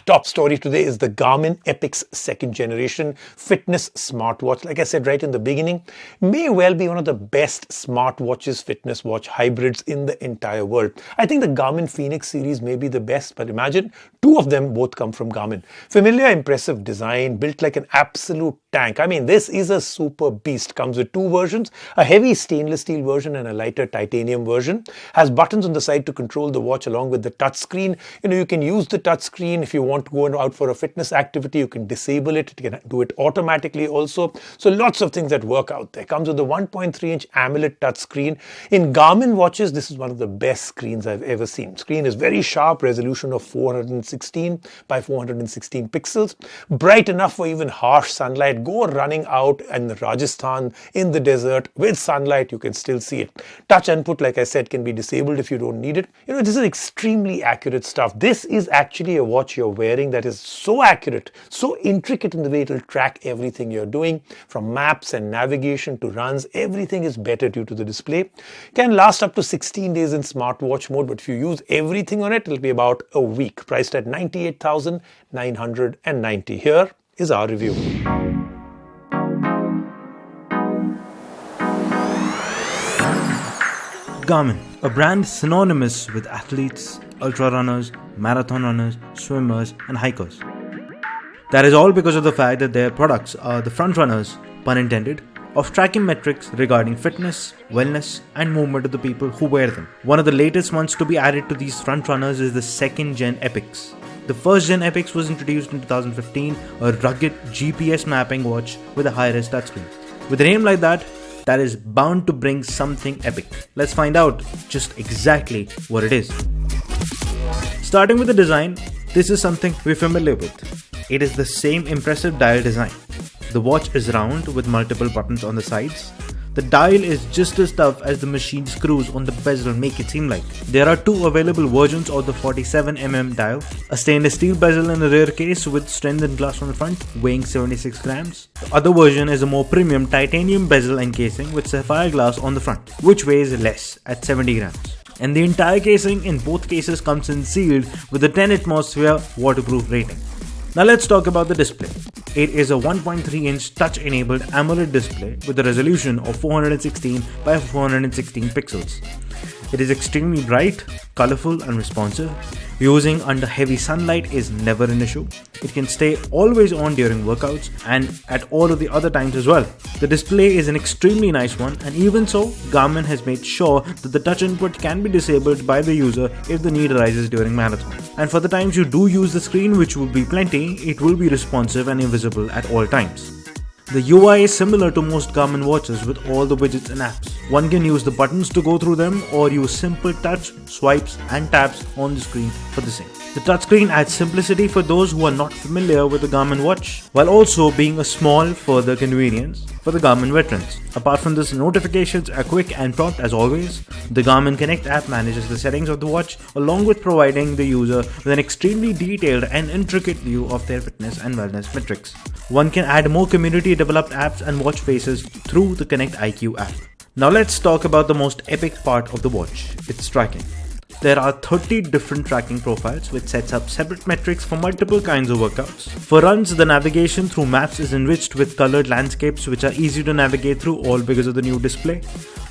top story today is the Garmin Epix 2nd generation fitness smartwatch. Like I said right in the beginning, may well be one of the best smartwatches, fitness watch hybrids in the entire world. I think the Garmin Phoenix series may be the best, but imagine two of them both come from Garmin. Familiar, impressive design, built like an absolute tank. I mean, this is a super beast. Comes with two versions, a heavy stainless steel version and a lighter titanium version. Has buttons on the side to control the watch along with the touch screen. You can use the touch screen if you want to go out for a fitness activity. You can disable it. You can do it automatically also. So lots of things that work out there. Comes with a 1.3-inch AMOLED touch screen. In Garmin watches, this is one of the best screens I've ever seen. Screen is very sharp, resolution of 416 by 416 pixels. Bright enough for even harsh sunlight. Go running out in Rajasthan in the desert with sunlight, you can still see it. Touch input, like I said, can be disabled if you don't need it. This is extremely accurate stuff. This is actually a watch you're wearing that is so accurate, so intricate in the way it will track everything you're doing, from maps and navigation to runs. Everything is better due to the display. Can last up to 16 days in smartwatch mode, but if you use everything on it, it'll be about a week. Priced at 98,990. Here is our review. Garmin, a brand synonymous with athletes, ultra runners, marathon runners, swimmers, and hikers. That is all because of the fact that their products are the front runners, pun intended, of tracking metrics regarding fitness, wellness, and movement of the people who wear them. One of the latest ones to be added to these front runners is the 2nd Gen Epix. The 1st Gen Epix was introduced in 2015, a rugged GPS mapping watch with a high-res touchscreen. With a name like that is bound to bring something epic. Let's find out just exactly what it is. Starting with the design, this is something we're familiar with. It is the same impressive dial design. The watch is round with multiple buttons on the sides. The dial is just as tough as the machine screws on the bezel make it seem like. There are two available versions of the 47mm dial, a stainless steel bezel in the rear case with strengthened glass on the front, weighing 76 grams. The other version is a more premium titanium bezel and casing with sapphire glass on the front, which weighs less at 70 grams. And the entire casing in both cases comes in sealed with a 10 atmosphere waterproof rating. Now let's talk about the display. It is a 1.3-inch touch-enabled AMOLED display with a resolution of 416 by 416 pixels. It is extremely bright, colorful, and responsive. Using under heavy sunlight is never an issue. It can stay always on during workouts and at all of the other times as well. The display is an extremely nice one, and even so, Garmin has made sure that the touch input can be disabled by the user if the need arises during marathon. And for the times you do use the screen, which will be plenty, it will be responsive and invisible at all times. The UI is similar to most Garmin watches with all the widgets and apps. One can use the buttons to go through them or use simple touch, swipes and taps on the screen for the same. The touchscreen adds simplicity for those who are not familiar with the Garmin watch, while also being a small further convenience for the Garmin veterans. Apart from this, notifications are quick and prompt as always. The Garmin Connect app manages the settings of the watch along with providing the user with an extremely detailed and intricate view of their fitness and wellness metrics. One can add more community developed apps and watch faces through the Connect IQ app. Now let's talk about the most epic part of the watch, its tracking. There are 30 different tracking profiles which sets up separate metrics for multiple kinds of workouts. For runs, the navigation through maps is enriched with colored landscapes which are easy to navigate through, all because of the new display.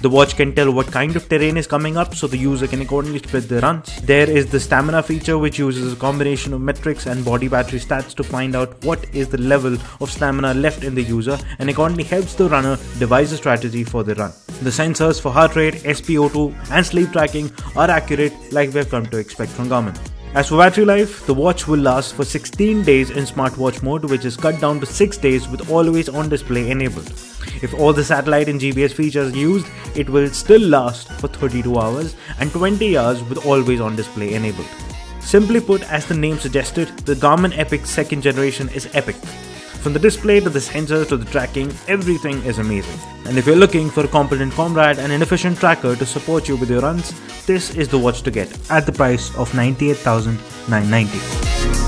The watch can tell what kind of terrain is coming up so the user can accordingly split their runs. There is the stamina feature which uses a combination of metrics and body battery stats to find out what is the level of stamina left in the user and accordingly helps the runner devise a strategy for the run. The sensors for heart rate, SpO2 and sleep tracking are accurate like we've come to expect from Garmin. As for battery life, the watch will last for 16 days in smartwatch mode, which is cut down to 6 days with always on display enabled. If all the satellite and GPS features are used, it will still last for 32 hours and 20 hours with always on display enabled. Simply put, as the name suggested, the Garmin Epix 2nd generation is epic. From the display to the sensors to the tracking, everything is amazing. And if you're looking for a competent comrade and an efficient tracker to support you with your runs, this is the watch to get at the price of 98,990.